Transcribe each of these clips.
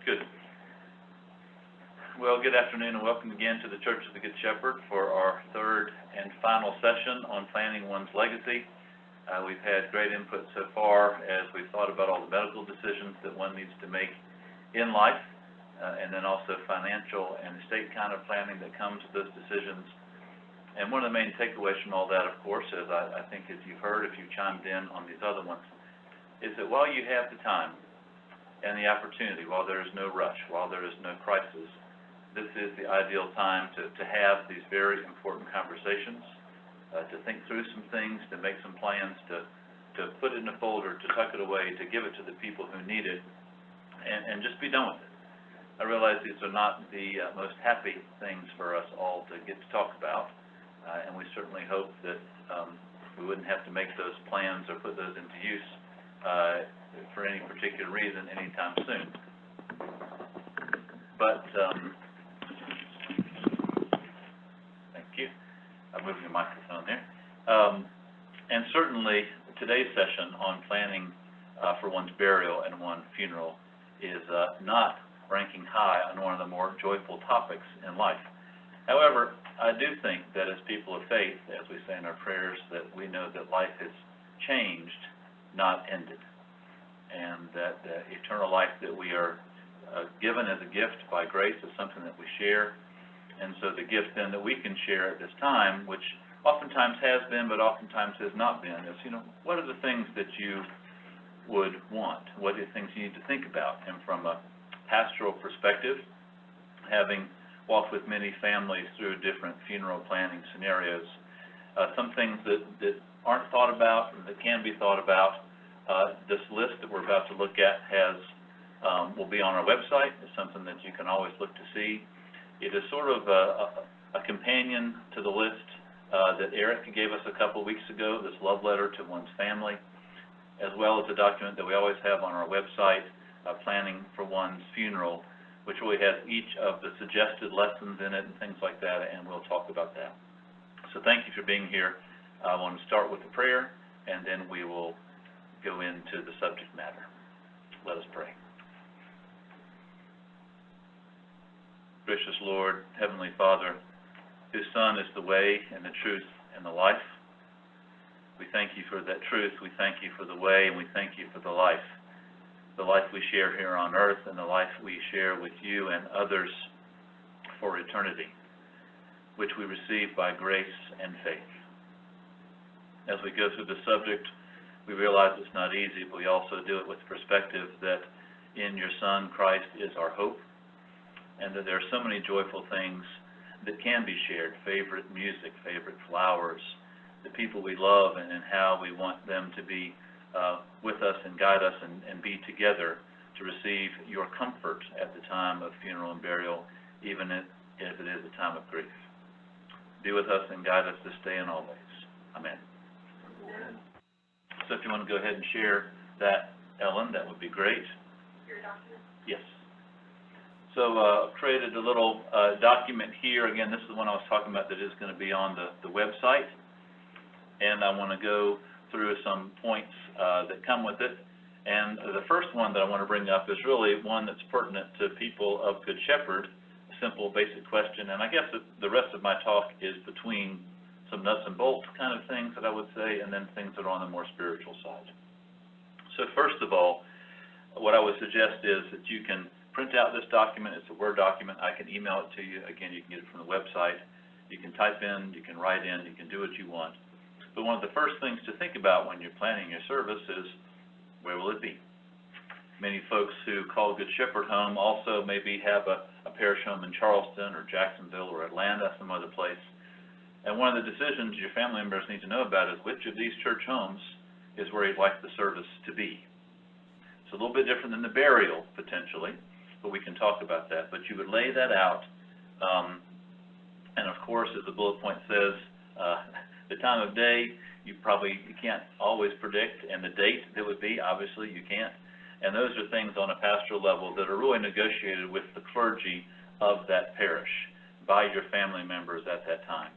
Good. Well, good afternoon and welcome again to the Church of the Good Shepherd for our third and final session on planning one's legacy. We've had great input so far as we've thought about all the medical decisions that one needs to make in life, and then also financial and estate kind of planning that comes with those decisions. And one of the main takeaways from all that, of course, is I think as you've heard, if you've chimed in on these other ones, is that while you have the time and the opportunity, while there is no rush, while there is no crisis, this is the ideal time to have these very important conversations, to think through some things, to make some plans, to put it in a folder, to tuck it away, to give it to the people who need it, and just be done with it. I realize these are not the most happy things for us all to get to talk about, and we certainly hope that we wouldn't have to make those plans or put those into use for any particular reason anytime soon. But thank you. I'm moving the microphone there. And certainly today's session on planning for one's burial and one's funeral is not ranking high on one of the more joyful topics in life. However, I do think that as people of faith, as we say in our prayers, that we know that life has changed, not ended, and that the eternal life that we are given as a gift by grace is something that we share. And so the gift then that we can share at this time, which oftentimes has been but oftentimes has not been, is, what are the things that you would want? What are the things you need to think about? And from a pastoral perspective, having walked with many families through different funeral planning scenarios, some things that aren't thought about and that can be thought about, this list that we're about to look at will be on our website. It's something that you can always look to see. It is sort of a companion to the list that Eric gave us a couple weeks ago, this love letter to one's family, as well as a document that we always have on our website, Planning for One's Funeral, which really has each of the suggested lessons in it and things like that, and we'll talk about that. So thank you for being here. I want to start with a prayer, and then we will go into the subject matter. Let us pray. Gracious Lord, Heavenly Father, whose Son is the way and the truth and the life, we thank you for that truth, we thank you for the way, and we thank you for the life we share here on earth and the life we share with you and others for eternity, which we receive by grace and faith. As we go through the subject, we realize it's not easy, but we also do it with perspective that in your Son, Christ, is our hope, and that there are so many joyful things that can be shared, favorite music, favorite flowers, the people we love, and how we want them to be with us and guide us and be together to receive your comfort at the time of funeral and burial, even if it is a time of grief. Be with us and guide us this day and always. Amen. So if you want to go ahead and share that, Ellen, that would be great. Your document? Yes. So I've created a little document here. Again, this is the one I was talking about that is going to be on the website. And I want to go through some points that come with it. And the first one that I want to bring up is really one that's pertinent to people of Good Shepherd, a simple, basic question. And I guess the rest of my talk is between some nuts and bolts kind of things that I would say, and then things that are on the more spiritual side. So first of all, what I would suggest is that you can print out this document. It's a Word document. I can email it to you. Again, you can get it from the website. You can type in, you can write in, you can do what you want. But one of the first things to think about when you're planning your service is, where will it be? Many folks who call Good Shepherd home also maybe have a parish home in Charleston or Jacksonville or Atlanta, some other place. And one of the decisions your family members need to know about is which of these church homes is where you'd like the service to be. It's a little bit different than the burial, potentially, but we can talk about that. But you would lay that out, and of course, as the bullet point says, the time of day, you can't always predict, and the date that would be, obviously, you can't. And those are things on a pastoral level that are really negotiated with the clergy of that parish by your family members at that time.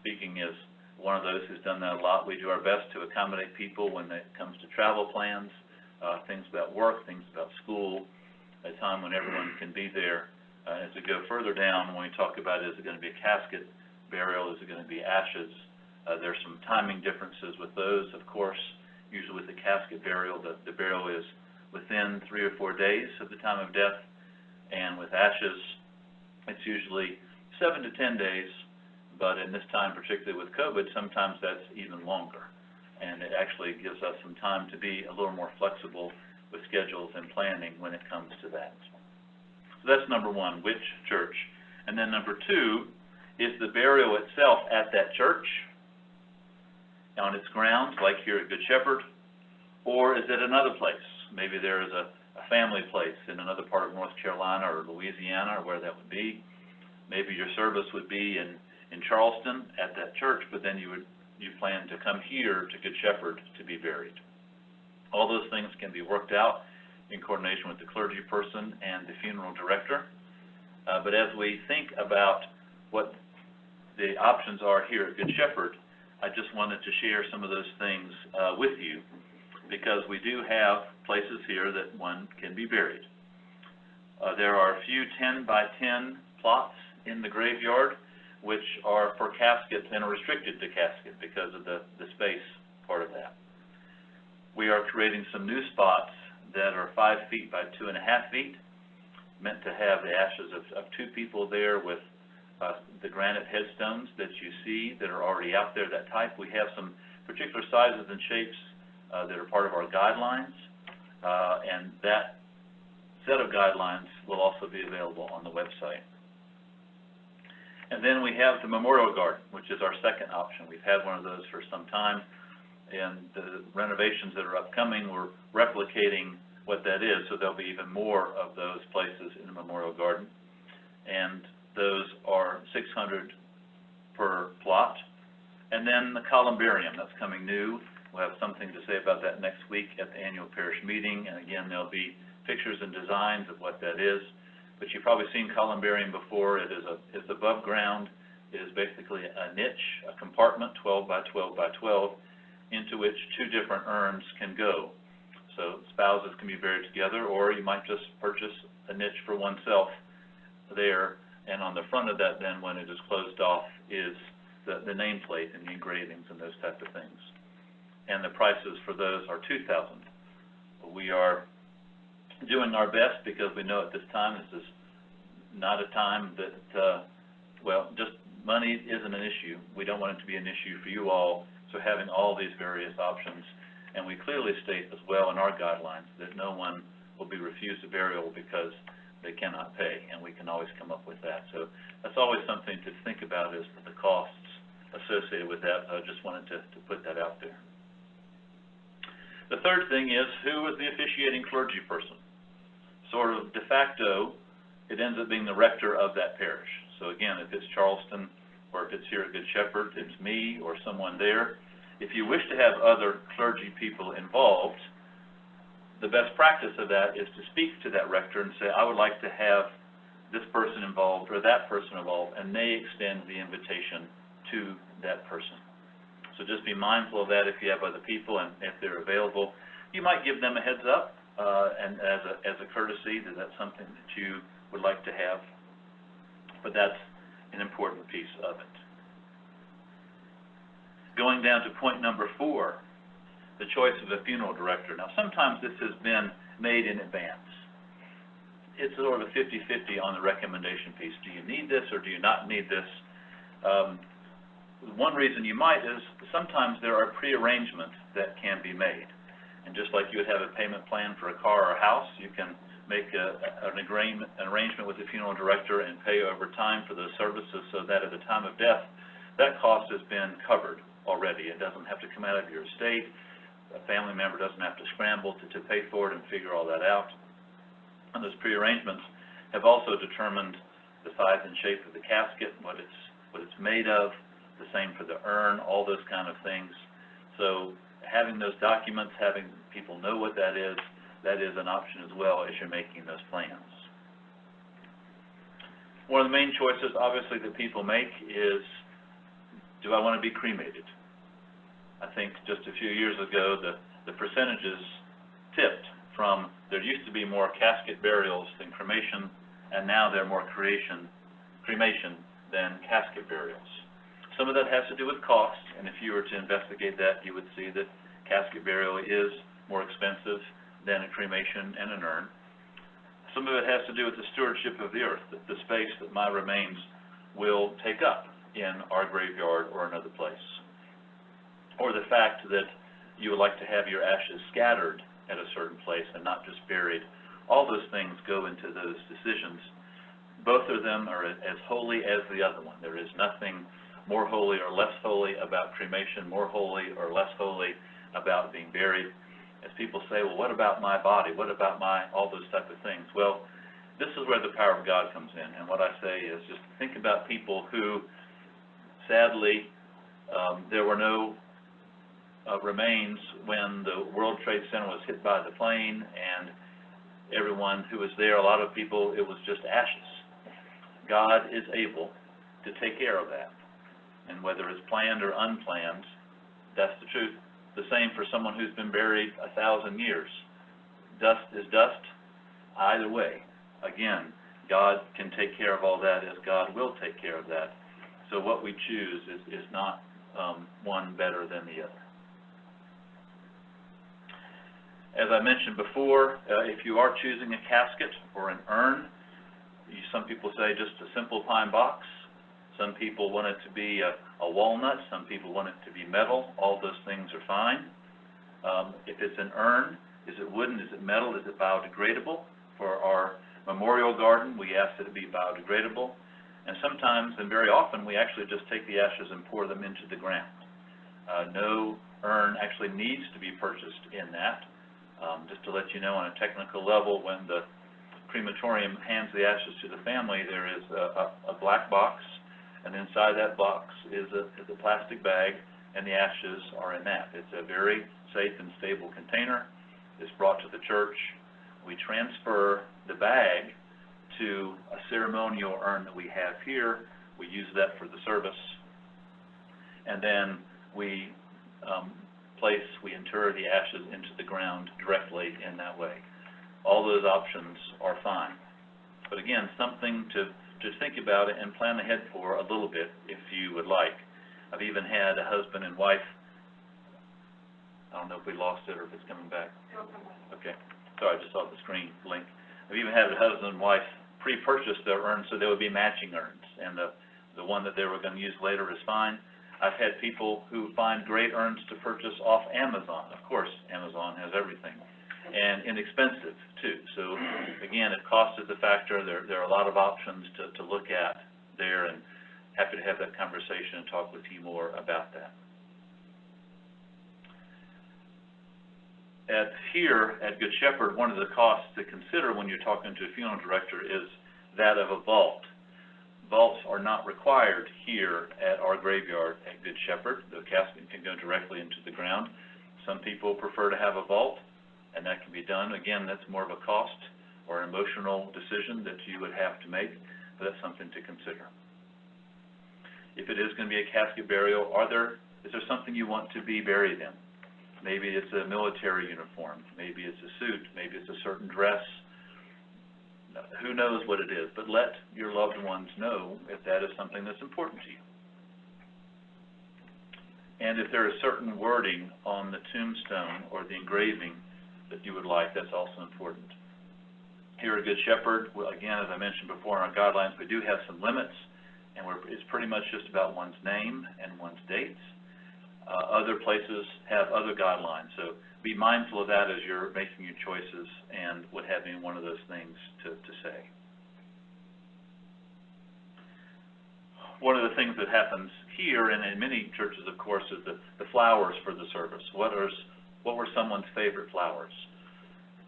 Speaking as one of those who's done that a lot, we do our best to accommodate people when it comes to travel plans, things about work, things about school, a time when everyone can be there. As we go further down, when we talk about is it going to be a casket burial, is it going to be ashes, there's some timing differences with those, of course. Usually with the casket burial, the burial is within 3 or 4 days of the time of death, and with ashes, it's usually 7 to 10 days, but in this time, particularly with COVID, sometimes that's even longer. And it actually gives us some time to be a little more flexible with schedules and planning when it comes to that. So that's number one, which church? And then number two, is the burial itself at that church, on its grounds, like here at Good Shepherd, or is it another place? Maybe there is a family place in another part of North Carolina or Louisiana, or where that would be. Maybe your service would be in Charleston at that church, but then you plan to come here to Good Shepherd to be buried. All those things can be worked out in coordination with the clergy person and the funeral director. But as we think about what the options are here at Good Shepherd, I just wanted to share some of those things with you, because we do have places here that one can be buried. There are a few 10 by 10 plots in the graveyard, which are for caskets and are restricted to casket because of the space part of that. We are creating some new spots that are 5 feet by 2.5 feet, meant to have the ashes of 2 people there with the granite headstones that you see that are already out there, that type. We have some particular sizes and shapes that are part of our guidelines, and that set of guidelines will also be available on the website. And then we have the memorial garden, which is our second option. We've had one of those for some time, and the renovations that are upcoming, we're replicating what that is, so there'll be even more of those places in the memorial garden. And those are $600 per plot. And then the columbarium, that's coming new. We'll have something to say about that next week at the annual parish meeting, and again, there'll be pictures and designs of what that is. But you've probably seen columbarium before. It's above ground. It is basically a niche, a compartment, 12 by 12 by 12, into which 2 different urns can go. So spouses can be buried together, or you might just purchase a niche for oneself there. And on the front of that, then, when it is closed off, is the nameplate and the engravings and those type of things. And the prices for those are $2,000. We are doing our best, because we know at this time this is not a time that, well, just money isn't an issue. We don't want it to be an issue for you all, so having all these various options. And we clearly state as well in our guidelines that no one will be refused a burial because they cannot pay, and we can always come up with that. So that's always something to think about, is the costs associated with that. I just wanted to put that out there. The third thing is, who is the officiating clergy person? Sort of de facto, it ends up being the rector of that parish. So again, if it's Charleston, or if it's here at Good Shepherd, it's me or someone there. If you wish to have other clergy people involved, the best practice of that is to speak to that rector and say, I would like to have this person involved or that person involved, and they extend the invitation to that person. So just be mindful of that if you have other people, and if they're available. You might give them a heads up, and as a courtesy, that that's something that you would like to have. But that's an important piece of it. Going down to point number 4, the choice of a funeral director. Now, sometimes this has been made in advance. It's sort of a 50-50 on the recommendation piece. Do you need this or do you not need this? One reason you might is sometimes there are pre-arrangements that can be made. And just like you would have a payment plan for a car or a house, you can make an arrangement with the funeral director and pay over time for those services, so that at the time of death, that cost has been covered already. It doesn't have to come out of your estate. A family member doesn't have to scramble to pay for it and figure all that out. And those pre-arrangements have also determined the size and shape of the casket, what it's made of, the same for the urn, all those kind of things. So having those documents, having people know what that is an option as well as you're making those plans. One of the main choices, obviously, that people make is, do I want to be cremated? I think just a few years ago, the percentages tipped from, there used to be more casket burials than cremation, and now there are more cremation than casket burials. Some of that has to do with cost, and if you were to investigate that, you would see that casket burial is more expensive than a cremation and an urn. Some of it has to do with the stewardship of the earth, the space that my remains will take up in our graveyard or another place. Or the fact that you would like to have your ashes scattered at a certain place and not just buried. All those things go into those decisions. Both of them are as holy as the other one. There is nothing more holy or less holy about cremation, more holy or less holy about being buried. As people say, well, what about my body? What about all those type of things? Well, this is where the power of God comes in. And what I say is just think about people who, sadly, there were no remains when the World Trade Center was hit by the plane, and everyone who was there, a lot of people, it was just ashes. God is able to take care of that. And whether it's planned or unplanned, that's the truth. The same for someone who's been buried 1,000 years. Dust is dust, either way. Again, God can take care of all that as God will take care of that. So what we choose is not one better than the other. As I mentioned before, if you are choosing a casket or an urn, some people say just a simple pine box. Some people want it to be a walnut. Some people want it to be metal. All those things are fine. If it's an urn, is it wooden? Is it metal? Is it biodegradable? For our memorial garden, we ask that it be biodegradable. And sometimes, and very often, we actually just take the ashes and pour them into the ground. No urn actually needs to be purchased in that. Just to let you know, on a technical level, when the crematorium hands the ashes to the family, there is a black box, and inside that box is a plastic bag, and the ashes are in that. It's a very safe and stable container. It's brought to the church. We transfer the bag to a ceremonial urn that we have here. We use that for the service, and then we inter the ashes into the ground directly in that way. All those options are fine. But again, something to think about it and plan ahead for a little bit if you would like. I've even had a husband and wife, I don't know if we lost it or if it's coming back. Okay, sorry, I just saw the screen blink. I've even had a husband and wife pre-purchase their urns so they would be matching urns, and the one that they were going to use later is fine. I've had people who find great urns to purchase off Amazon. Of course, Amazon has everything. And inexpensive, too. So, again, if cost is a factor, there are a lot of options to look at there, and happy to have that conversation and talk with you more about that. Here at Good Shepherd, one of the costs to consider when you're talking to a funeral director is that of a vault. Vaults are not required here at our graveyard at Good Shepherd. The casket can go directly into the ground. Some people prefer to have a vault, and that can be done. Again, that's more of a cost or an emotional decision that you would have to make, but that's something to consider. If it is going to be a casket burial, is there something you want to be buried in? Maybe it's a military uniform, maybe it's a suit, maybe it's a certain dress. Who knows what it is, but let your loved ones know if that is something that's important to you. And if there is certain wording on the tombstone or the engraving that you would like, that's also important. Here at Good Shepherd, again, as I mentioned before in our guidelines, we do have some limits, and it's pretty much just about one's name and one's dates. Other places have other guidelines, so be mindful of that as you're making your choices and what have you, one of those things to say. One of the things that happens here and in many churches, of course, is the flowers for the service. What were someone's favorite flowers?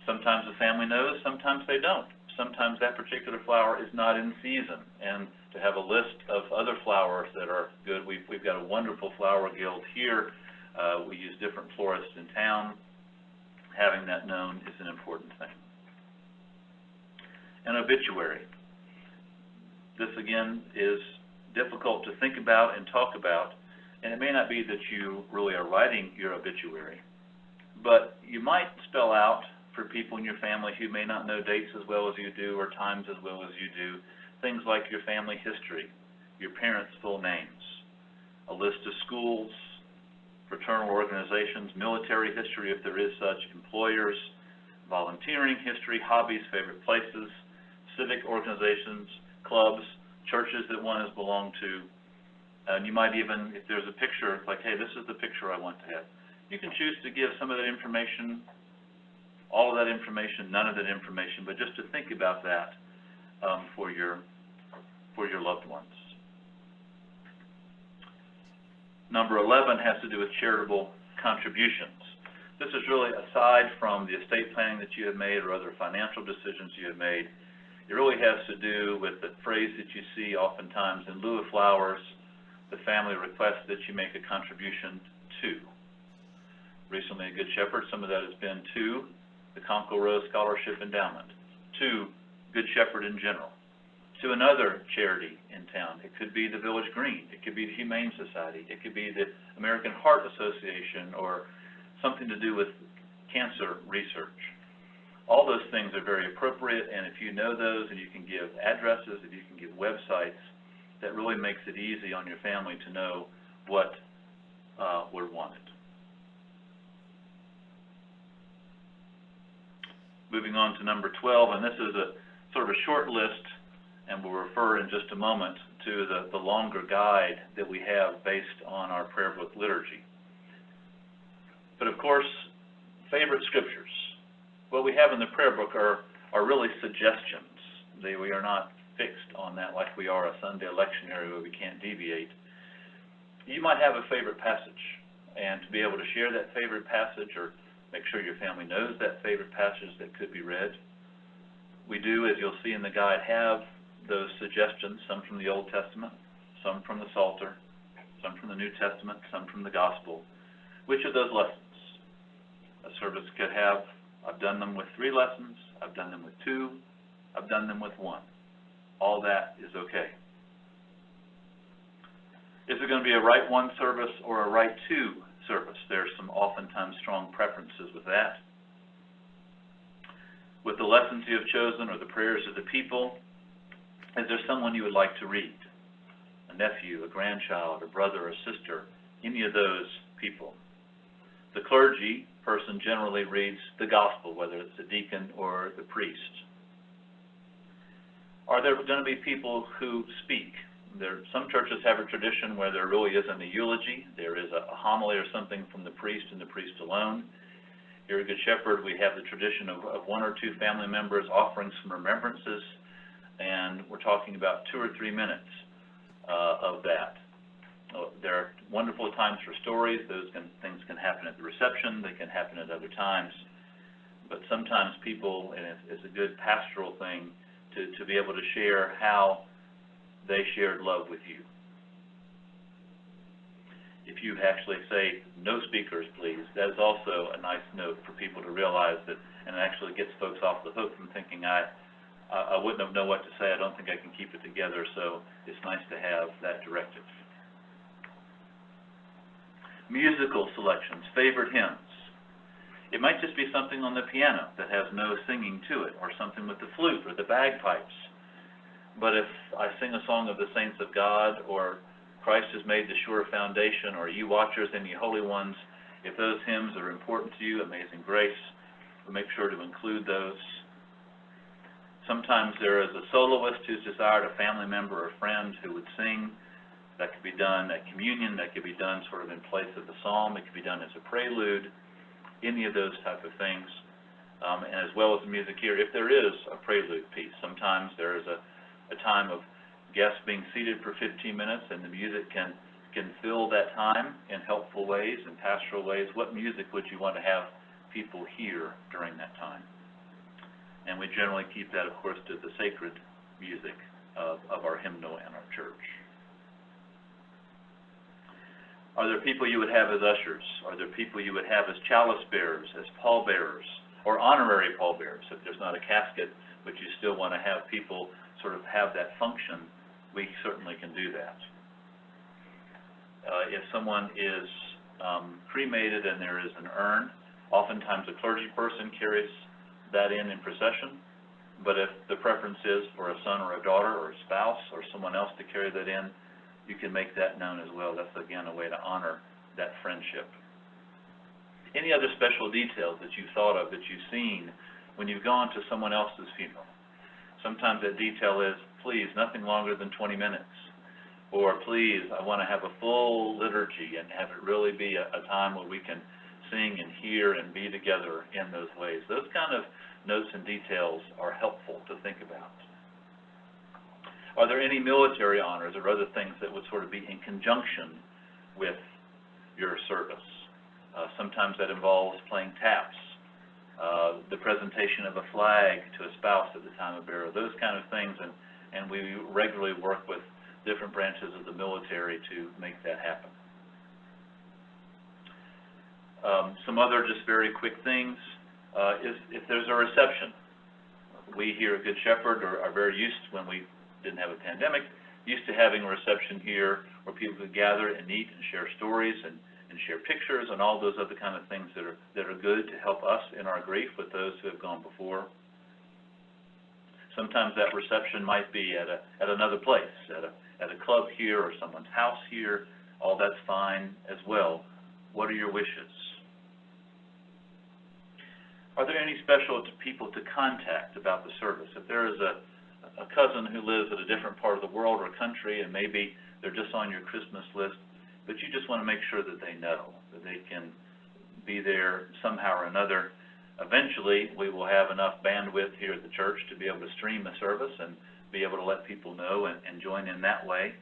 Sometimes the family knows, sometimes they don't. Sometimes that particular flower is not in season, and to have a list of other flowers that are good, we've got a wonderful flower guild here. We use different florists in town. Having that known is an important thing. An obituary. This, again, is difficult to think about and talk about, and it may not be that you really are writing your obituary, but you might spell out for people in your family who may not know dates as well as you do or times as well as you do. Things like your family history, your parents' full names, a list of schools, fraternal organizations, military history if there is such, employers, volunteering history, hobbies, favorite places, civic organizations, clubs, churches that one has belonged to. And you might even, if there's a picture, like, hey, this is the picture I want to have. You can choose to give some of that information, all of that information, none of that information, but just to think about that for your loved ones. Number 11 has to do with charitable contributions. This is really aside from the estate planning that you have made or other financial decisions you have made. It really has to do with the phrase that you see oftentimes, in lieu of flowers, the family requests that you make a contribution to. Recently, a Good Shepherd, some of that has been to the Conkle Rose Scholarship Endowment, to Good Shepherd in general, to another charity in town. It could be the Village Green, it could be the Humane Society, it could be the American Heart Association, or something to do with cancer research. All those things are very appropriate, and if you know those and you can give addresses, if you can give websites, that really makes it easy on your family to know what were wanted. Moving on to number 12, and this is a sort of a short list, and we'll refer in just a moment to the longer guide that we have based on our prayer book liturgy. But of course, favorite scriptures. What we have in the prayer book are really suggestions. We are not fixed on that like we are a Sunday lectionary where we can't deviate. You might have a favorite passage, and to be able to share that favorite passage or make sure your family knows that favorite passage that could be read. We do, as you'll see in the guide, have those suggestions, some from the Old Testament, some from the Psalter, some from the New Testament, some from the Gospel. Which of those lessons? A service could have, I've done them with 3 lessons, I've done them with 2, I've done them with 1. All that is okay. Is it going to be a Rite 1 service or a Rite 2 service? There's some oftentimes strong preferences with that. With the lessons you have chosen or the prayers of the people, is there someone you would like to read? A nephew, a grandchild, a brother, a sister, any of those people. The clergy person generally reads the gospel, whether it's the deacon or the priest. Are there going to be people who speak? Some churches have a tradition where there really isn't a eulogy. There is a homily or something from the priest and the priest alone. Here at Good Shepherd, we have the tradition of 1 or 2 family members offering some remembrances, and we're talking about 2 or 3 minutes of that. There are wonderful times for stories. Things can happen at the reception. They can happen at other times. But sometimes people, and it's a good pastoral thing, to be able to share how they shared love with you. If you actually say, no speakers, please, that is also a nice note for people to realize that, and it actually gets folks off the hook from thinking, I wouldn't have known what to say, I don't think I can keep it together, so it's nice to have that directive. Musical selections, favorite hymns. It might just be something on the piano that has no singing to it, or something with the flute or the bagpipes. But if I sing a song of the saints of God, or Christ has made the sure foundation, or You Watchers and Ye Holy Ones, if those hymns are important to you, Amazing Grace, we'll make sure to include those. Sometimes there is a soloist who's desired a family member or friend who would sing. That could be done at communion, that could be done sort of in place of the psalm, it could be done as a prelude, any of those type of things. And as well as the music here, if there is a prelude piece, sometimes there is a time of guests being seated for 15 minutes and the music can fill that time in helpful ways and pastoral ways. What music would you want to have people hear during that time? And we generally keep that, of course, to the sacred music of our hymnal and our church. Are there people you would have as ushers? Are there people you would have as chalice bearers, as pallbearers, or honorary pallbearers? If there's not a casket, but you still want to have people sort of have that function, we certainly can do that. If someone is cremated and there is an urn, oftentimes a clergy person carries that in procession. But if the preference is for a son or a daughter or a spouse or someone else to carry that in, you can make that known as well. That's, again, a way to honor that friendship. Any other special details that you've thought of, that you've seen when you've gone to someone else's funeral? Sometimes that detail is, please, nothing longer than 20 minutes. Or, please, I want to have a full liturgy and have it really be a time where we can sing and hear and be together in those ways. Those kind of notes and details are helpful to think about. Are there any military honors or other things that would sort of be in conjunction with your service? Sometimes that involves playing taps, the presentation of a flag to a spouse at the time of burial, those kind of things, and we regularly work with different branches of the military to make that happen. Some other just very quick things is if there's a reception. We here at Good Shepherd are very used, when we didn't have a pandemic, used to having a reception here where people could gather and eat and share stories and share pictures and all those other kind of things that are good to help us in our grief with those who have gone before. Sometimes that reception might be at another place, at a club here or someone's house here. All that's fine as well. What are your wishes? Are there any special people to contact about the service? If there is a cousin who lives at a different part of the world or country, and maybe they're just on your Christmas list, but you just want to make sure that they know, that they can be there somehow or another. Eventually, we will have enough bandwidth here at the church to be able to stream the service and be able to let people know and join in that way.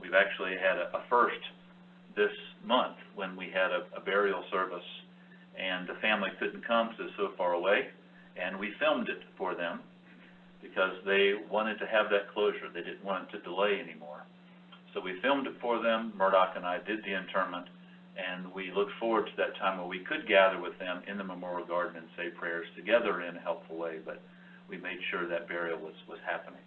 We've actually had a first this month when we had a burial service, and the family couldn't come because it's so far away, and we filmed it for them because they wanted to have that closure. They didn't want it to delay anymore. So we filmed it for them. Murdoch and I did the interment, and we look forward to that time where we could gather with them in the memorial garden and say prayers together in a helpful way, but we made sure that burial was happening.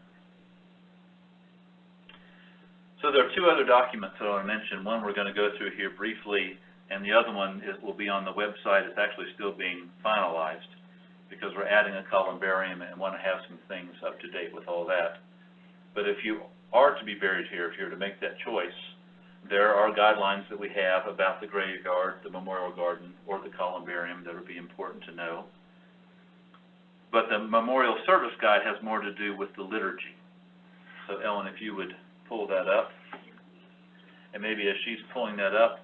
So there are two other documents that I want to mention. One we're going to go through here briefly, and the other one will be on the website. It's actually still being finalized because we're adding a columbarium and want to have some things up to date with all that. But if you are to be buried here, if you're to make that choice, there are guidelines that we have about the graveyard, the memorial garden, or the columbarium that would be important to know. But the memorial service guide has more to do with the liturgy. So Ellen, if you would pull that up. And maybe as she's pulling that up,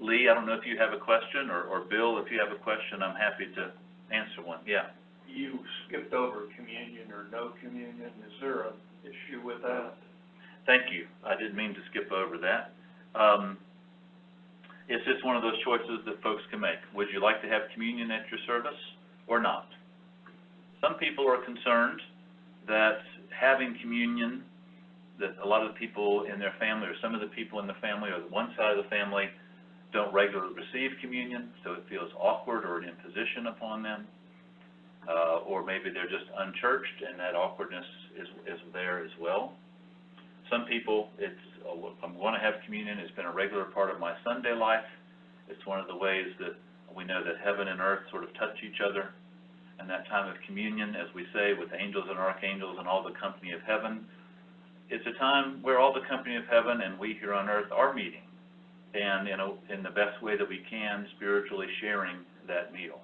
Lee, I don't know if you have a question, or Bill, if you have a question, I'm happy to answer one. Yeah. You skipped over communion or no communion. Is there an issue with that? Thank you. I didn't mean to skip over that. It's just one of those choices that folks can make. Would you like to have communion at your service or not? Some people are concerned that having communion, that a lot of the people in their family, or some of the people in the family, or one side of the family, don't regularly receive communion, so it feels awkward or an imposition upon them. Or maybe they're just unchurched, and that awkwardness is there as well. Some people, I'm going to have communion. It's been a regular part of my Sunday life. It's one of the ways that we know that heaven and earth sort of touch each other. And that time of communion, as we say, with angels and archangels and all the company of heaven, it's a time where all the company of heaven and we here on earth are meeting, and in the best way that we can, spiritually sharing that meal.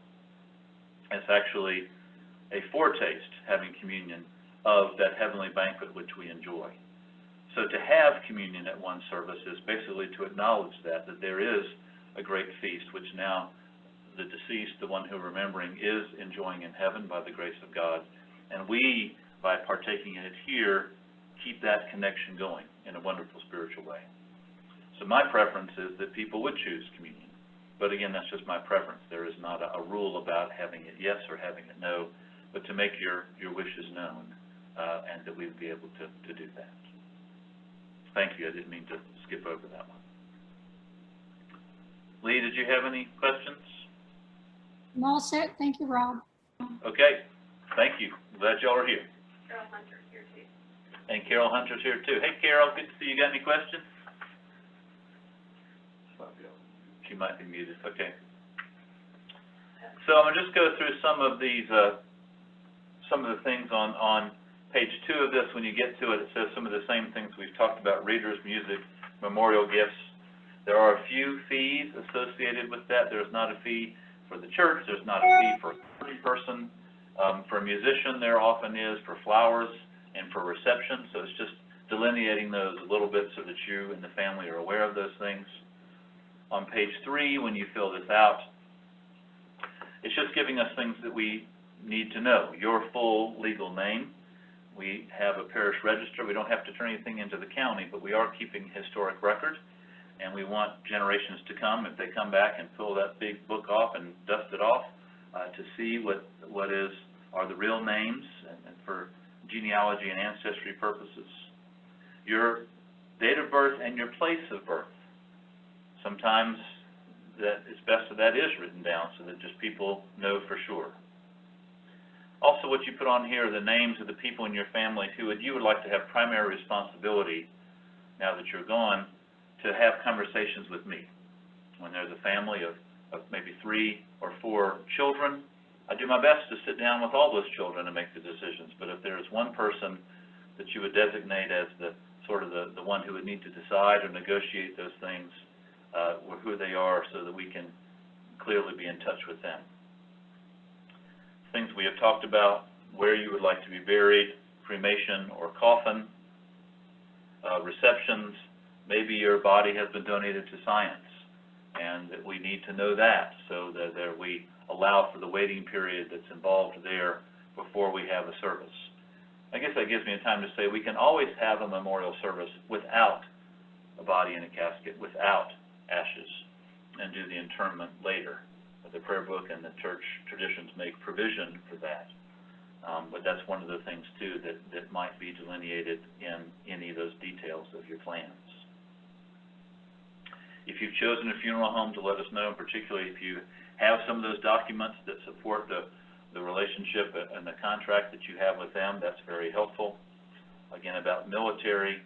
It's actually a foretaste, having communion, of that heavenly banquet which we enjoy. So to have communion at one service is basically to acknowledge that there is a great feast, which now the deceased, the one who we're remembering, is enjoying in heaven by the grace of God. And we, by partaking in it here, keep that connection going in a wonderful spiritual way. So my preference is that people would choose communion. But again, that's just my preference. There is not a rule about having it yes or having it no, but to make your wishes known, and that we would be able to do that. Thank you. I didn't mean to skip over that one. Lee, did you have any questions? I'm all set. Thank you, Rob. Okay. Thank you. Glad y'all are here. Carol Hunter's here too. And Carol Hunter's here too. Hey, Carol, good to see you. Got any questions? She might be muted. Okay. So I'm gonna just go through some of these, some of the things on page 2 of this. When you get to it, it says some of the same things we've talked about: readers, music, memorial gifts. There are a few fees associated with that. There's not a fee for the church. There's not a fee for a person. For a musician, there often is for flowers and for reception. So it's just delineating those a little bit so that you and the family are aware of those things. On page 3, when you fill this out, it's just giving us things that we need to know. Your full legal name. We have a parish register. We don't have to turn anything into the county, but we are keeping historic record, and we want generations to come, if they come back and pull that big book off and dust it off, to see what are the real names and for genealogy and ancestry purposes. Your date of birth and your place of birth. Sometimes that it's best that is written down so that just people know for sure. Also, what you put on here are the names of the people in your family who you would like to have primary responsibility, now that you're gone, to have conversations with me. When there's a family of maybe 3 or 4 children, I do my best to sit down with all those children and make the decisions. But if there's one person that you would designate as the one who would need to decide or negotiate those things, or who they are, so that we can clearly be in touch with them. Things we have talked about: where you would like to be buried, cremation or coffin, receptions. Maybe your body has been donated to science, and that we need to know that, so that we allow for the waiting period that's involved there before we have a service. I guess that gives me a time to say we can always have a memorial service without a body in a casket, without ashes, and do the interment later. But the prayer book and the church traditions make provision for that. But that's one of the things, too, that might be delineated in any of those details of your plans. If you've chosen a funeral home, to let us know, and particularly if you have some of those documents that support the relationship and the contract that you have with them, that's very helpful. Again, about military,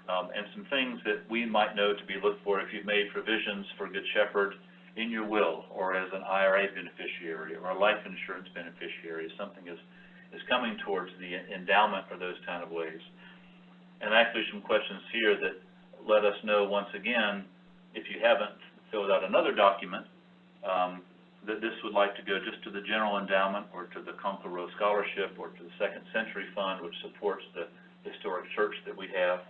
and some things that we might know to be looked for if you've made provisions for Good Shepherd in your will, or as an IRA beneficiary, or a life insurance beneficiary. If something is coming towards the endowment, or those kind of ways. And actually some questions here that let us know, once again, if you haven't filled out another document, that this would like to go just to the general endowment, or to the Conquer Row Scholarship, or to the Second Century Fund, which supports the historic church that we have.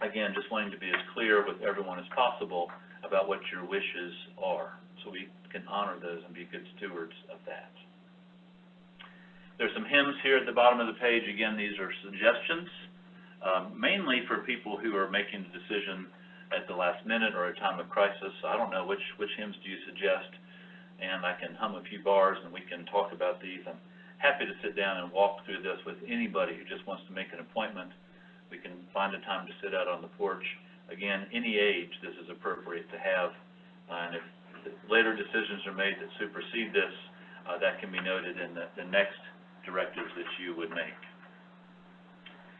Again, just wanting to be as clear with everyone as possible about what your wishes are, so we can honor those and be good stewards of that. There's some hymns here at the bottom of the page. Again, these are suggestions, mainly for people who are making the decision at the last minute or a time of crisis. I don't know, which hymns do you suggest? And I can hum a few bars and we can talk about these. I'm happy to sit down and walk through this with anybody who just wants to make an appointment. We can find a time to sit out on the porch. Again, any age this is appropriate to have, and if later decisions are made that supersede this, that can be noted in the next directives that you would make.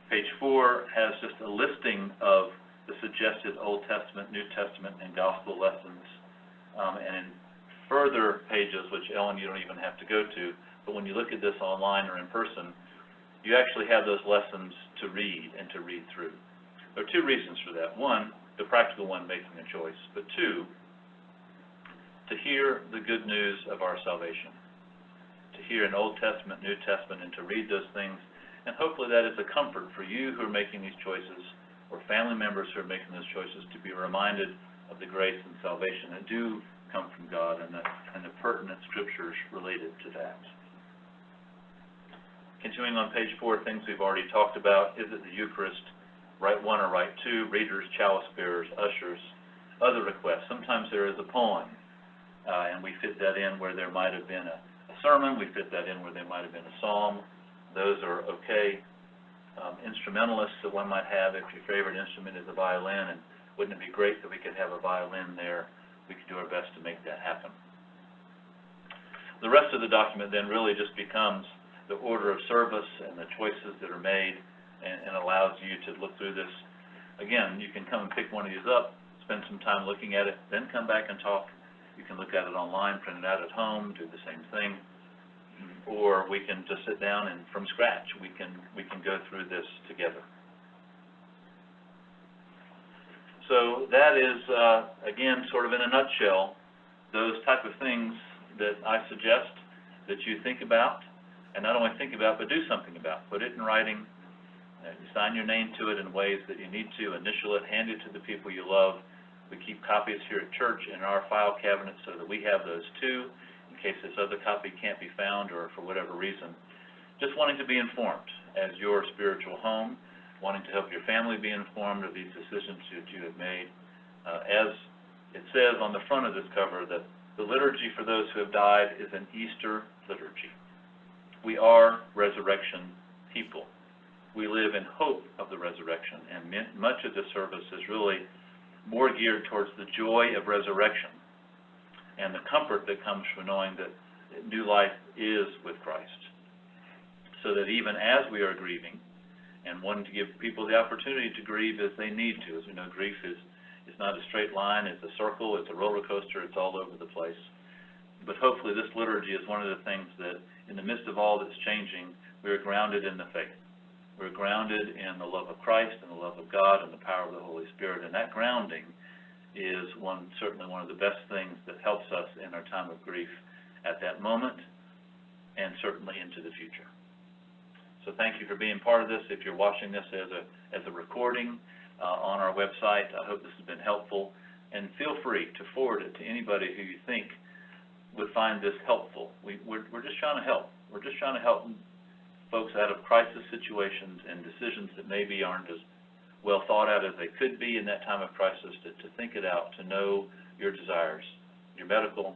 Page 4 has just a listing of the suggested Old Testament, New Testament, and Gospel lessons, and in further pages, which Ellen, you don't even have to go to, but when you look at this online or in person, you actually have those lessons to read and to read through. There are 2 reasons for that. One, the practical one, making a choice, but 2, to hear the good news of our salvation, to hear an Old Testament, New Testament, and to read those things, and hopefully that is a comfort for you who are making these choices, or family members who are making those choices, to be reminded of the grace and salvation that do come from God, and the pertinent scriptures related to that. Continuing on page 4, things we've already talked about. Is it the Eucharist? Rite 1 or Rite 2, readers, chalice bearers, ushers, other requests. Sometimes there is a poem, and we fit that in where there might have been a sermon. We fit that in where there might have been a psalm. Those are okay. Instrumentalists that one might have, if your favorite instrument is a violin, and wouldn't it be great that we could have a violin there? We could do our best to make that happen. The rest of the document then really just becomes the order of service and the choices that are made, and allows you to look through this. Again, you can come and pick one of these up, spend some time looking at it, then come back and talk You can look at it online, print it out at home, do the same thing. Or we can just sit down and from scratch, we can go through this together. So that is, again, sort of in a nutshell, those type of things that I suggest that you think about, and not only think about, but do something about. Put it in writing, you sign your name to it in ways that you need to, initial it, hand it to the people you love. We keep copies here at church in our file cabinet so that we have those too, in case this other copy can't be found or for whatever reason. Just wanting to be informed as your spiritual home, wanting to help your family be informed of these decisions that you have made. As it says on the front of this cover, that the liturgy for those who have died is an Easter liturgy. We are resurrection people. We live in hope of the resurrection, and much of the service is really more geared towards the joy of resurrection and the comfort that comes from knowing that new life is with Christ. So that even as we are grieving, and wanting to give people the opportunity to grieve as they need to. As we know, grief is not a straight line, it's a circle, it's a roller coaster, it's all over the place. But hopefully this liturgy is one of the things that, in the midst of all that's changing, we are grounded in the faith. We're grounded in the love of Christ and the love of God and the power of the Holy Spirit. And that grounding is certainly one of the best things that helps us in our time of grief at that moment and certainly into the future. So thank you for being part of this. If you're watching this as a recording on our website, I hope this has been helpful. And feel free to forward it to anybody who you think would find this helpful. We're just trying to help. We're just trying to help folks out of crisis situations and decisions that maybe aren't as well thought out as they could be in that time of crisis, to think it out, to know your desires, your medical,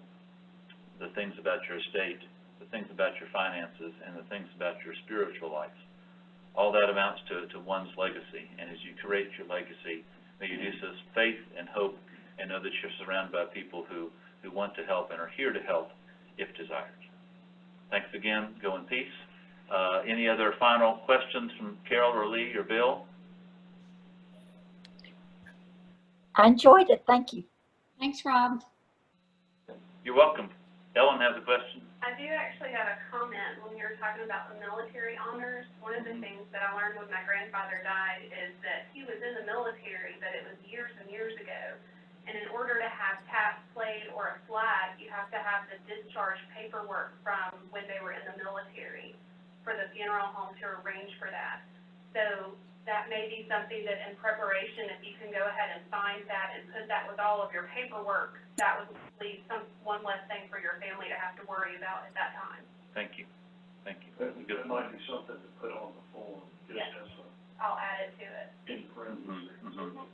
the things about your estate, the things about your finances, and the things about your spiritual life. All that amounts to one's legacy. And as you create your legacy, may you do so with faith and hope, and know that you're surrounded by people who want to help and are here to help if desired. Thanks again. Go in peace. Any other final questions from Carol or Lee or Bill? I enjoyed it. Thank you. Thanks, Rob. You're welcome. Ellen has a question. I do actually have a comment when you were talking about the military honors. One of the things that I learned when my grandfather died is that he was in the military, but it was years and years ago. And in order to have tap, plate, or a flag, you have to have the discharge paperwork from when they were in the military for the funeral home to arrange for that. So that may be something that in preparation, if you can go ahead and find that and put that with all of your paperwork, that would leave one less thing for your family to have to worry about at that time. Thank you. Thank you. That might be something to put on the form, just Yes. as a I'll add it to it. in parentheses. Mm-hmm.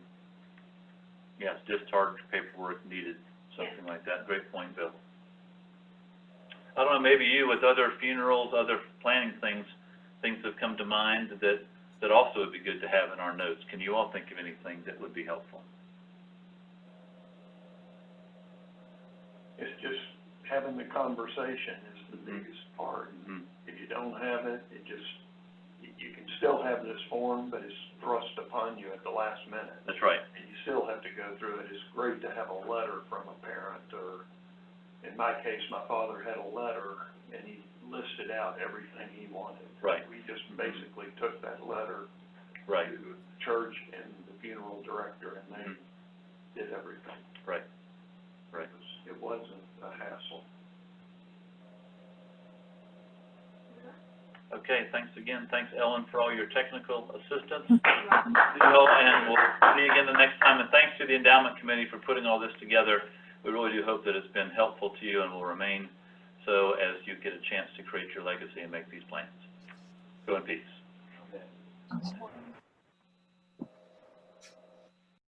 Yes, discharge paperwork needed, something like that. Great point, Bill. I don't know, maybe you with other funerals, other planning things have come to mind that also would be good to have in our notes. Can you all think of anything that would be helpful? It's just having the conversation is the biggest part. Mm-hmm. If you don't have it, you can still have this form, but it's thrust upon you at the last minute. That's right. And you still have to go through it. It's great to have a letter from a parent, or in my case, my father had a letter and he listed out everything he wanted. Right. We just basically took that letter Right. to the church and the funeral director, and they did everything. Right. Right. It wasn't a hassle. Okay, thanks again. Thanks, Ellen, for all your technical assistance. Bill, and we'll see you again the next time. And thanks to the Endowment Committee for putting all this together. We really do hope that it's been helpful to you and will remain so as you get a chance to create your legacy and make these plans. Go in peace. Okay.